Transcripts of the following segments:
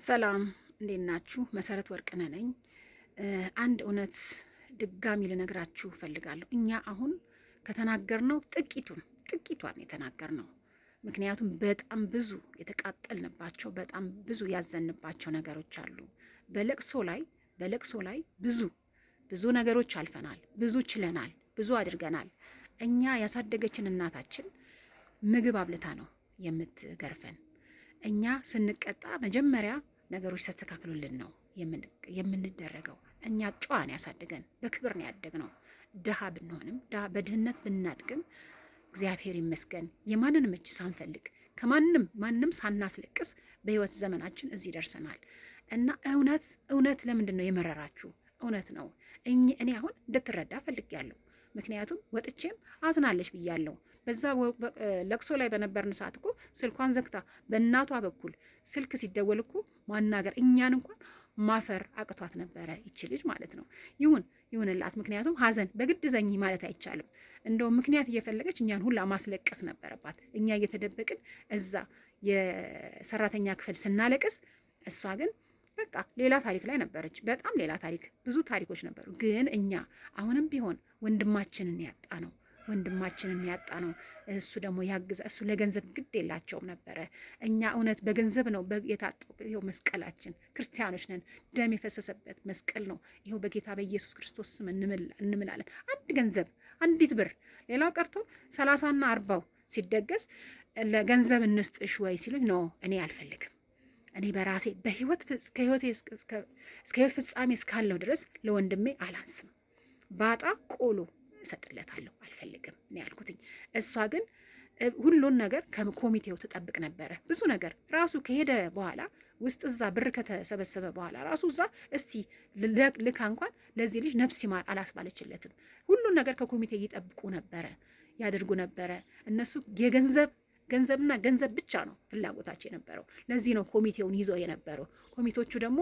ሰላም እንዴት ናችሁ? መሰረት ወርቅነህ ነኝ። አንድ እውነት ድጋሚ ልነግራችሁ እፈልጋለሁ። እኛ አሁን ከተናገርነው ጥቂቷን የተናገርነው፣ ምክንያቱም በጣም ብዙ የተቃጠልንባቸው በጣም ብዙ ያዘንባቸው ነገሮች አሉ። በለቅሶ ላይ ብዙ ነገሮች አልፈናል፣ ብዙ ችለናል፣ ብዙ አድርገናል። እኛ ያሳደገችን እናታችን ምግብ አብልታ ነው የምትገርፈን። እኛ ስንቀጣ መጀመሪያ ነገሮች ተስተካክሉልን ነው የምንደረገው። እኛ ጨዋን ያሳደገን በክብር ነው ያደግነው። ድሃ ብንሆንም በድህነት ብናድግም እግዚአብሔር ይመስገን የማንንም እጅ ሳንፈልግ ማንም ሳናስለቅስ በህይወት ዘመናችን እዚህ ደርሰናል። እና እውነት ለምንድን ነው የመረራችሁ? እውነት ነው። እኔ አሁን እንድትረዳ ፈልጌያለሁ። ምክንያቱም ወጥቼም አዝናለች ብያለሁ። በዛ ለቅሶ ላይ በነበርን ሰዓት እኮ ስልኳን ዘግታ በእናቷ በኩል ስልክ ሲደወል እኮ ማናገር እኛን እንኳን ማፈር አቅቷት ነበረ ይች ልጅ ማለት ነው። ይሁንላት። ምክንያቱም ሀዘን በግድ ዘኝ ማለት አይቻልም። እንደውም ምክንያት እየፈለገች እኛን ሁላ ማስለቀስ ነበረባት። እኛ እየተደበቅን እዛ የሰራተኛ ክፍል ስናለቅስ፣ እሷ ግን በቃ ሌላ ታሪክ ላይ ነበረች። በጣም ሌላ ታሪክ፣ ብዙ ታሪኮች ነበሩ። ግን እኛ አሁንም ቢሆን ወንድማችንን ያጣ ነው። እሱ ደግሞ ያግዛ። እሱ ለገንዘብ ግድ የላቸውም ነበረ። እኛ እውነት በገንዘብ ነው የታጠው። ይኸው መስቀላችን፣ ክርስቲያኖች ነን፣ ደም የፈሰሰበት መስቀል ነው። ይኸው በጌታ በኢየሱስ ክርስቶስ ስም እንምላለን። አንድ ገንዘብ፣ አንዲት ብር፣ ሌላው ቀርቶ 30ና 40 ሲደገስ ለገንዘብ እንስጥሽ ወይ ሲሉኝ ነው እኔ አልፈልግም። እኔ በራሴ እስከ ህይወት ፍጻሜ እስካለው ድረስ ለወንድሜ አላንስም። ባጣ ቆሎ እሰጥለታለሁ፣ አልፈልግም እኔ ያልኩትኝ። እሷ ግን ሁሉን ነገር ከኮሚቴው ትጠብቅ ነበረ። ብዙ ነገር ራሱ ከሄደ በኋላ ውስጥ እዛ ብር ከተሰበሰበ በኋላ ራሱ እዛ እስቲ ልካ እንኳን ለዚህ ልጅ ነፍስ ይማር አላስባለችለትም። ሁሉን ነገር ከኮሚቴ ይጠብቁ ነበረ፣ ያደርጉ ነበረ። እነሱ ገንዘብና ገንዘብ ብቻ ነው ፍላጎታቸው የነበረው። ለዚህ ነው ኮሚቴውን ይዘው የነበረው። ኮሚቴዎቹ ደግሞ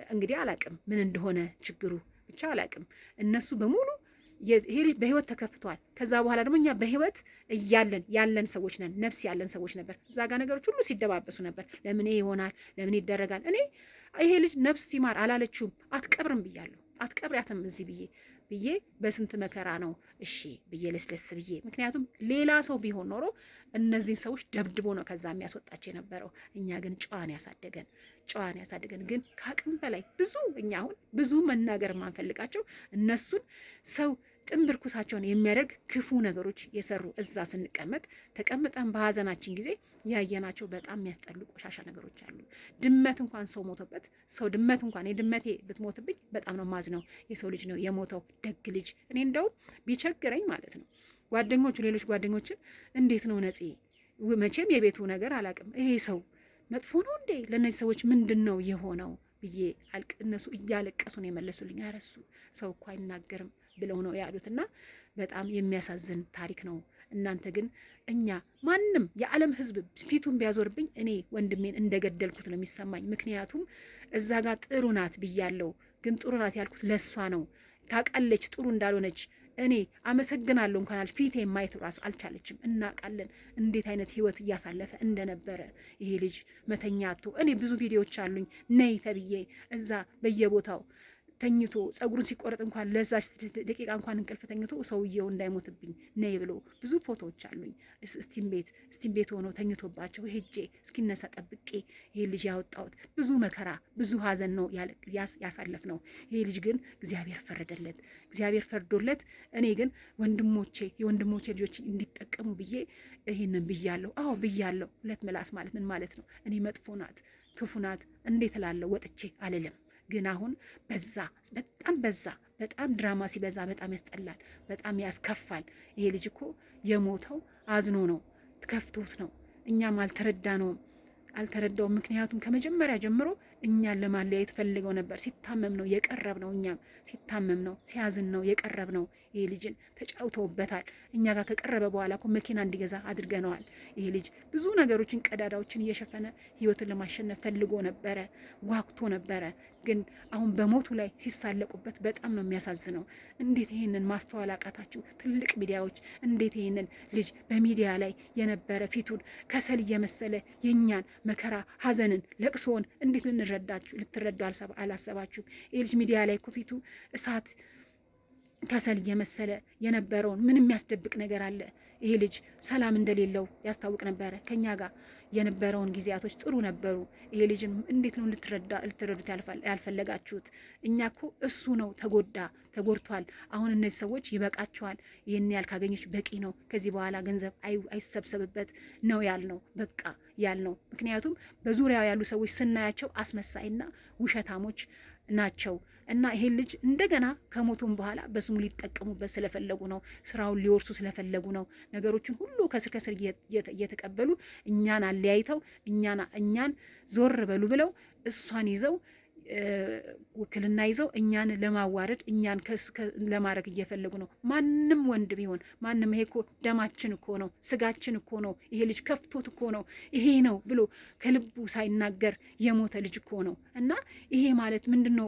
እንግዲህ አላቅም ምን እንደሆነ ችግሩ ብቻ አላቅም። እነሱ በሙሉ ይሄ ልጅ በህይወት ተከፍቷል። ከዛ በኋላ ደግሞ እኛ በህይወት ያለን ሰዎች ነን፣ ነፍስ ያለን ሰዎች ነበር። እዛ ጋር ነገሮች ሁሉ ሲደባበሱ ነበር። ለምን ይሆናል? ለምን ይደረጋል? እኔ ይሄ ልጅ ነፍስ ይማር አላለችውም። አትቀብርም ብያለሁ። አትቀብሪያትም እዚህ ብዬ በስንት መከራ ነው እሺ ብዬ ለስለስ ብዬ። ምክንያቱም ሌላ ሰው ቢሆን ኖሮ እነዚህን ሰዎች ደብድቦ ነው ከዛ የሚያስወጣቸው የነበረው። እኛ ግን ጨዋን ያሳደገን ግን ከአቅም በላይ እኛ አሁን ብዙ መናገር የማንፈልጋቸው እነሱን ሰው ጥንብር ኩሳቸውን የሚያደርግ ክፉ ነገሮች የሰሩ እዛ ስንቀመጥ ተቀምጠን በሀዘናችን ጊዜ ያየናቸው በጣም የሚያስጠሉ ቆሻሻ ነገሮች አሉ። ድመት እንኳን ሰው ሞቶበት ድመት እንኳን የድመቴ ብትሞትብኝ በጣም ነው ማዝነው። የሰው ልጅ ነው የሞተው፣ ደግ ልጅ። እኔ እንደውም ቢቸግረኝ ማለት ነው ሌሎች ጓደኞችን እንዴት ነው ነፂ፣ መቼም የቤቱ ነገር አላውቅም፣ ይሄ ሰው መጥፎ ነው እንዴ? ለእነዚህ ሰዎች ምንድን ነው የሆነው ብዬ እነሱ እያለቀሱ ነው የመለሱልኝ። ያረሱ ሰው እኮ አይናገርም ብለው ነው ያሉትና በጣም የሚያሳዝን ታሪክ ነው። እናንተ ግን ማንም የዓለም ሕዝብ ፊቱን ቢያዞርብኝ እኔ ወንድሜን እንደገደልኩት ነው የሚሰማኝ። ምክንያቱም እዛ ጋር ጥሩ ናት ብያለሁ፣ ግን ጥሩ ናት ያልኩት ለሷ ነው። ታውቃለች ጥሩ እንዳልሆነች። እኔ አመሰግናለሁ እንኳን ፊቴ ማየት ራሱ አልቻለችም። እናውቃለን እንዴት አይነት ህይወት እያሳለፈ እንደነበረ ይሄ ልጅ መተኛቱ። እኔ ብዙ ቪዲዮዎች አሉኝ ነይ ተብዬ እዛ በየቦታው ተኝቶ ጸጉሩን ሲቆረጥ እንኳን ለዛች ደቂቃ እንኳን እንቅልፍ ተኝቶ ሰውየው እንዳይሞትብኝ ነይ ብሎ ብዙ ፎቶዎች አሉኝ። እስቲም ቤት ሆኖ ተኝቶባቸው ሄጄ እስኪነሳ ጠብቄ ይሄ ልጅ ያወጣሁት ብዙ መከራ ብዙ ሀዘን ነው ያሳለፍ ነው። ይሄ ልጅ ግን እግዚአብሔር ፈርዶለት እኔ ግን የወንድሞቼ ልጆች እንዲጠቀሙ ብዬ ይህንን ብያለሁ። አዎ ብያለሁ። ሁለት ምላስ ማለት ምን ማለት ነው? እኔ መጥፎ ናት ክፉ ናት እንዴት እላለሁ? ወጥቼ አልልም። ግን አሁን በጣም ድራማ ሲበዛ በጣም ያስጠላል፣ በጣም ያስከፋል። ይሄ ልጅ እኮ የሞተው አዝኖ ነው፣ ከፍቶት ነው። እኛም አልተረዳውም። ምክንያቱም ከመጀመሪያ ጀምሮ እኛን ለማለያየት ፈልገው ነበር። ሲታመም ነው የቀረብ ነው። እኛም ሲታመም ነው ሲያዝን ነው የቀረብ ነው። ይሄ ልጅን ተጫውተውበታል። እኛ ጋር ከቀረበ በኋላ እኮ መኪና እንዲገዛ አድርገነዋል። ይሄ ልጅ ብዙ ነገሮችን ቀዳዳዎችን እየሸፈነ ህይወትን ለማሸነፍ ፈልጎ ነበረ፣ ጓጉቶ ነበረ። ግን አሁን በሞቱ ላይ ሲሳለቁበት በጣም ነው የሚያሳዝነው። እንዴት ይሄንን ማስተዋል አቃታችሁ? ትልቅ ሚዲያዎች እንዴት ይሄንን ልጅ በሚዲያ ላይ የነበረ ፊቱን ከሰል እየመሰለ የእኛን መከራ፣ ሀዘንን፣ ለቅሶውን እንዴት ልትረዱ አላሰባችሁም? ይህ ልጅ ሚዲያ ላይ እኮ ፊቱ እሳት ከሰል እየመሰለ የነበረውን ምን የሚያስደብቅ ነገር አለ? ይሄ ልጅ ሰላም እንደሌለው ያስታውቅ ነበረ። ከኛ ጋር የነበረውን ጊዜያቶች ጥሩ ነበሩ። ይሄ ልጅን እንዴት ነው ልትረዱት ያልፈለጋችሁት? እኛ እኮ እሱ ነው ተጎድቷል። አሁን እነዚህ ሰዎች ይበቃቸዋል። ይህን ያህል ካገኘች በቂ ነው። ከዚህ በኋላ ገንዘብ አይሰብሰብበት ነው ያልነው። በቃ ያልነው። ምክንያቱም በዙሪያው ያሉ ሰዎች ስናያቸው አስመሳይና ውሸታሞች ናቸው። እና ይሄን ልጅ እንደገና ከሞቱም በኋላ በስሙ ሊጠቀሙበት ስለፈለጉ ነው። ስራውን ሊወርሱ ስለፈለጉ ነው። ነገሮችን ሁሉ ከስር ከስር እየተቀበሉ እኛን አለያይተው እኛን ዞር በሉ ብለው እሷን ይዘው ውክልና ይዘው እኛን ለማዋረድ እኛን ለማድረግ እየፈለጉ ነው። ማንም ወንድ ቢሆን ማንም፣ ይሄ እኮ ደማችን እኮ ነው፣ ስጋችን እኮ ነው። ይሄ ልጅ ከፍቶት እኮ ነው ይሄ ነው ብሎ ከልቡ ሳይናገር የሞተ ልጅ እኮ ነው። እና ይሄ ማለት ምንድን ነው?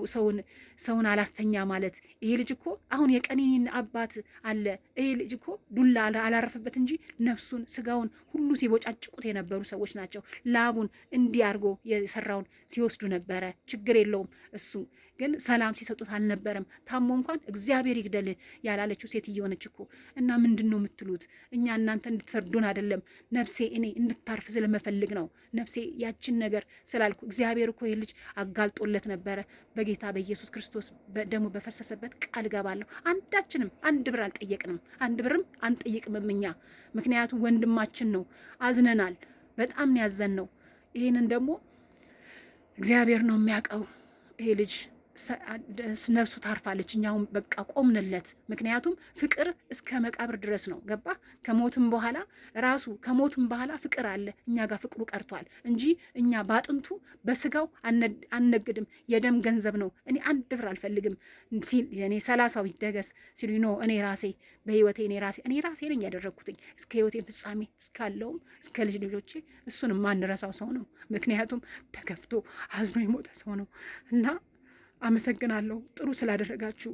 ሰውን አላስተኛ ማለት። ይሄ ልጅ እኮ አሁን የቀኒኒን አባት አለ። ይሄ ልጅ እኮ ዱላ አላረፈበት እንጂ ነፍሱን ስጋውን ሁሉ ሲቦጫጭቁት የነበሩ ሰዎች ናቸው። ላቡን እንዲህ አድርጎ የሰራውን ሲወስዱ ነበረ። ችግር የለውም። እሱ ግን ሰላም ሲሰጡት አልነበረም። ታሞ እንኳን እግዚአብሔር ይግደል ያላለችው ሴት እየሆነች እኮ። እና ምንድን ነው የምትሉት? እኛ እናንተ እንድትፈርዱን አይደለም። ነፍሴ እኔ እንድታርፍ ስለመፈልግ ነው። ነፍሴ ያችን ነገር ስላልኩ እግዚአብሔር እኮ ይህ ልጅ አጋልጦለት ነበረ። በጌታ በኢየሱስ ክርስቶስ ደግሞ በፈሰሰበት ቃል ገባለሁ። አንዳችንም አንድ ብር አልጠየቅንም፣ አንድ ብርም አንጠይቅምም እኛ። ምክንያቱም ወንድማችን ነው። አዝነናል። በጣም ያዘን ነው። ይህንን ደግሞ እግዚአብሔር ነው የሚያውቀው። ይሄ ልጅ ነፍሱ ታርፋለች። እኛውም በቃ ቆምንለት። ምክንያቱም ፍቅር እስከ መቃብር ድረስ ነው። ገባ? ከሞትም በኋላ ፍቅር አለ። እኛ ጋር ፍቅሩ ቀርቷል እንጂ እኛ በአጥንቱ በስጋው አንነግድም። የደም ገንዘብ ነው። እኔ አንድ ብር አልፈልግም ሲል እኔ 30 ይደገስ ሲሉ ነው እኔ ራሴ በህይወቴ እኔ ራሴ ነኝ ያደረግኩትኝ እስከ ህይወቴን ፍጻሜ እስካለውም እስከ ልጆቼ እሱን ማንረሳው ሰው ነው። ምክንያቱም ተከፍቶ አዝኖ የሞተ ሰው ነው። እና አመሰግናለሁ ጥሩ ስላደረጋችሁ።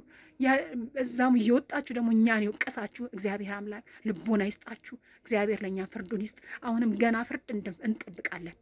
እዛም እየወጣችሁ ደግሞ እኛን የወቀሳችሁ እግዚአብሔር አምላክ ልቦና ይስጣችሁ። እግዚአብሔር ለእኛ ፍርዱን ይስጥ። አሁንም ገና ፍርድ እንጠብቃለን።